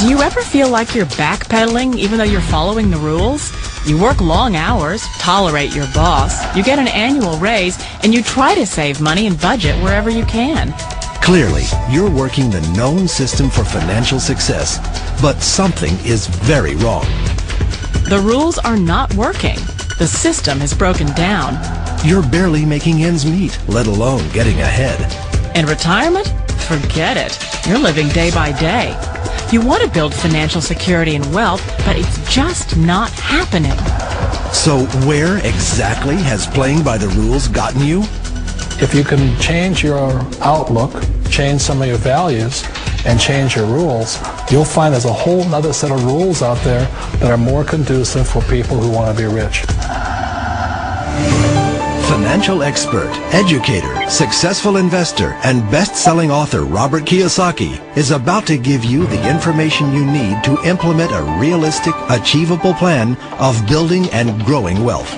Do you ever feel like you're backpedaling even though you're following the rules? You work long hours, tolerate your boss, you get an annual raise, and you try to save money and budget wherever you can. Clearly, you're working the known system for financial success, but something is very wrong. The rules are not working. The system has broken down. You're barely making ends meet, let alone getting ahead. And retirement? Forget it. You're living day by day. You want to build financial security and wealth, but it's just not happening. So where exactly has playing by the rules gotten you? If you can change your outlook, change some of your values, and change your rules, you'll find there's a whole other set of rules out there that are more conducive for people who want to be rich. Financial expert, educator, successful investor, and best-selling author Robert Kiyosaki is about to give you the information you need to implement a realistic, achievable plan of building and growing wealth.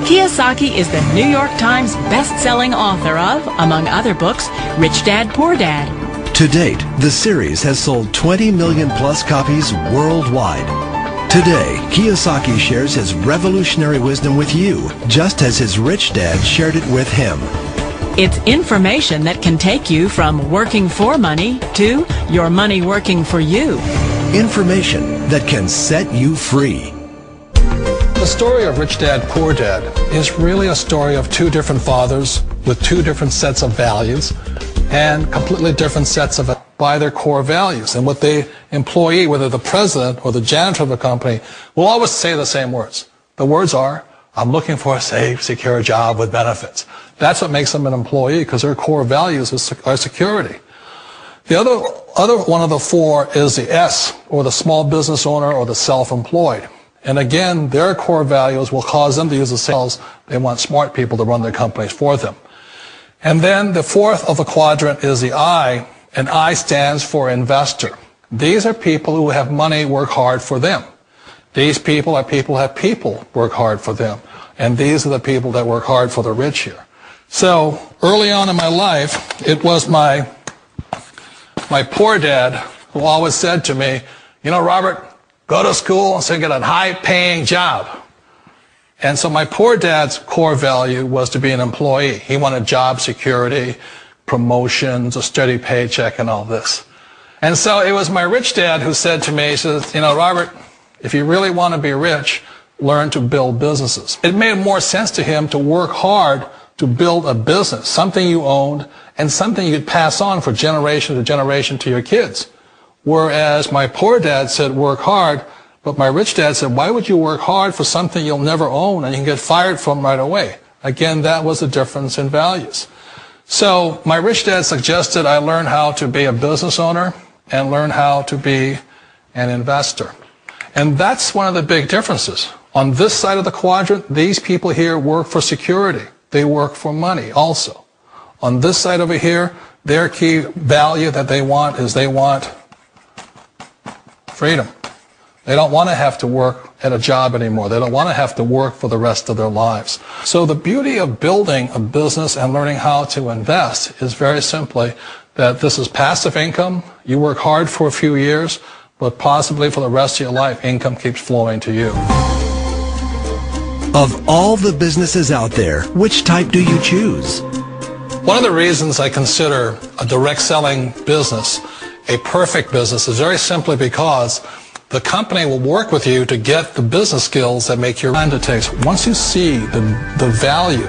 Kiyosaki is the New York Times best-selling author of, among other books, Rich Dad, Poor Dad. To date, the series has sold 20 million plus copies worldwide. Today, Kiyosaki shares his revolutionary wisdom with you, just as his rich dad shared it with him. It's information that can take you from working for money to your money working for you. Information that can set you free. The story of Rich Dad, Poor Dad is really a story of two different fathers with two different sets of values and completely different sets of by their core values. And what the employee, whether the president or the janitor of the company, will always say the same words. The words are, I'm looking for a safe, secure job with benefits. That's what makes them an employee, because their core values are security. The other one of the four is the S, or the small business owner or the self-employed. And again, their core values will cause them to use the sales. They want smart people to run their companies for them. And then the fourth of the quadrant is the I, and I stands for investor. These are people who have money work hard for them. These people are people who have people work hard for them. And these are the people that work hard for the rich here. So early on in my life, it was my poor dad who always said to me, you know, Robert, go to school and so get a high-paying job. And so my poor dad's core value was to be an employee. He wanted job security, promotions, a steady paycheck, and all this. And so it was my rich dad who said to me, he says, you know, Robert, if you really want to be rich, learn to build businesses. It made more sense to him to work hard to build a business, something you owned and something you could pass on for generation to generation to your kids. Whereas my poor dad said work hard, but my rich dad said, why would you work hard for something you'll never own and you can get fired from right away? Again, that was the difference in values. So my rich dad suggested I learn how to be a business owner and learn how to be an investor. And that's one of the big differences. On this side of the quadrant, these people here work for security. They work for money also. On this side over here, their key value that they want is they want freedom. They don't want to have to work at a job anymore. They don't want to have to work for the rest of their lives. So the beauty of building a business and learning how to invest is very simply that this is passive income. You work hard for a few years, but possibly for the rest of your life, income keeps flowing to you. Of all the businesses out there, which type do you choose? One of the reasons I consider a direct selling business a perfect business is very simply because the company will work with you to get the business skills that make your mind it takes. Once you see the value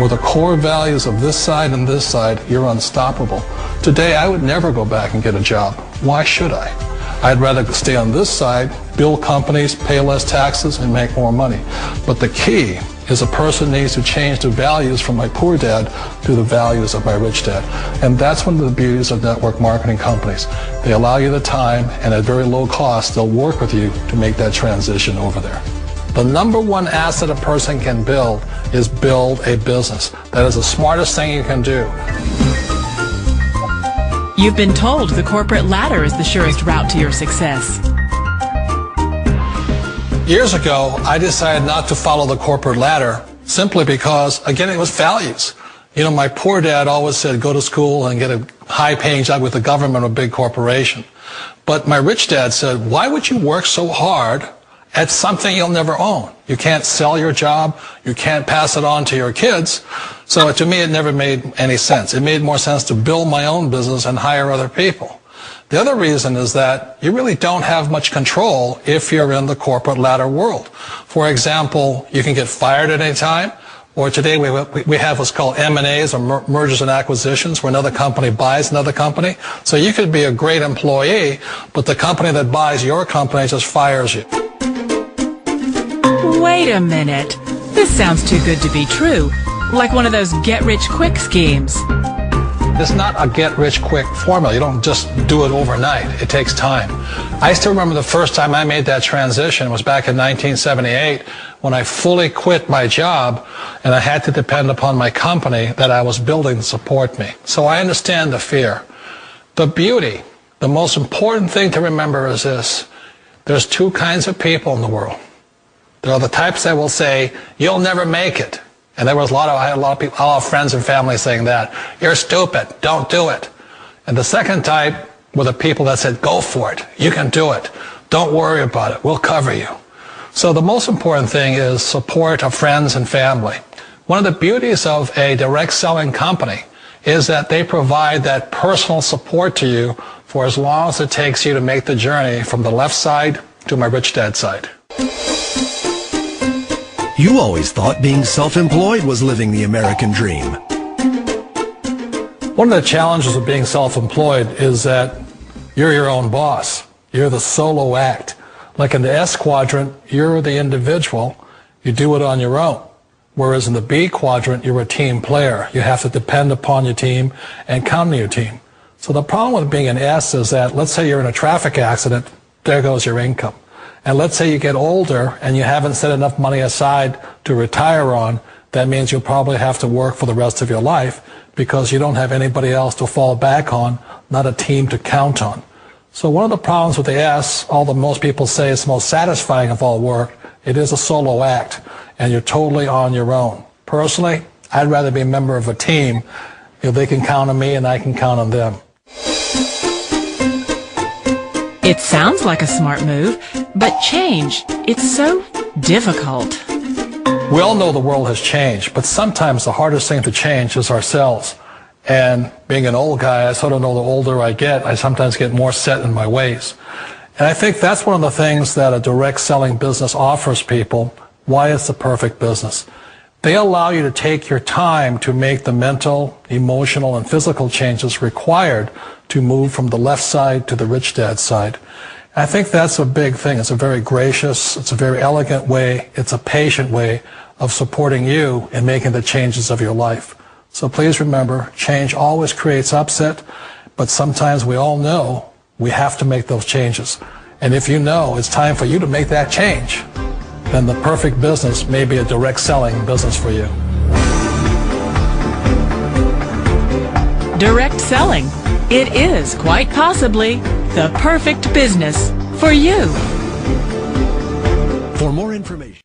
or the core values of this side and this side, you're unstoppable. Today, I would never go back and get a job. Why should I? I'd rather stay on this side, build companies, pay less taxes, and make more money. But the key is a person needs to change the values from my poor dad to the values of my rich dad. And that's one of the beauties of network marketing companies. They allow you the time, and at very low cost, they'll work with you to make that transition over there. The number one asset a person can build is build a business. That is the smartest thing you can do. You've been told the corporate ladder is the surest route to your success. Years ago, I decided not to follow the corporate ladder simply because, again, it was values. You know, my poor dad always said, go to school and get a high-paying job with the government or a big corporation. But my rich dad said, why would you work so hard at something you'll never own? You can't sell your job. You can't pass it on to your kids. So to me, it never made any sense. It made more sense to build my own business and hire other people. The other reason is that you really don't have much control if you're in the corporate ladder world. For example, you can get fired at any time. Or today we have what's called M&As, or mergers and acquisitions, where another company buys another company. So you could be a great employee, but the company that buys your company just fires you. Wait a minute. This sounds too good to be true. Like one of those get-rich-quick schemes. It's not a get-rich-quick formula. You don't just do it overnight. It takes time. I still remember the first time I made that transition was back in 1978 when I fully quit my job and I had to depend upon my company that I was building to support me. So I understand the fear. The beauty, the most important thing to remember is this. There's two kinds of people in the world. There are the types that will say, you'll never make it. And I had a lot of people, a lot of friends and family saying that. You're stupid. Don't do it. And the second type were the people that said, go for it. You can do it. Don't worry about it. We'll cover you. So the most important thing is support of friends and family. One of the beauties of a direct selling company is that they provide that personal support to you for as long as it takes you to make the journey from the left side to my rich dad side. You always thought being self-employed was living the American dream. One of the challenges of being self-employed is that you're your own boss. You're the solo act. Like in the S quadrant, you're the individual. You do it on your own. Whereas in the B quadrant, you're a team player. You have to depend upon your team and count on your team. So the problem with being an S is that, let's say you're in a traffic accident, there goes your income. And let's say you get older and you haven't set enough money aside to retire on, that means you'll probably have to work for the rest of your life because you don't have anybody else to fall back on, not a team to count on. So one of the problems with the S, although most people say it's the most satisfying of all work, it is a solo act and you're totally on your own. Personally, I'd rather be a member of a team. They can count on me and I can count on them. It sounds like a smart move, but change, it's so difficult. We all know the world has changed, but sometimes the hardest thing to change is ourselves. And being an old guy, I sort of know the older I get, I sometimes get more set in my ways. And I think that's one of the things that a direct selling business offers people, why it's the perfect business. They allow you to take your time to make the mental, emotional, and physical changes required to move from the left side to the rich dad side. I think that's a big thing. It's a very gracious, it's a very elegant way, it's a patient way of supporting you in making the changes of your life. So please remember, change always creates upset, but sometimes we all know we have to make those changes. And if you know it's time for you to make that change, then the perfect business may be a direct selling business for you. Direct selling. It is quite possibly the perfect business for you. For more information.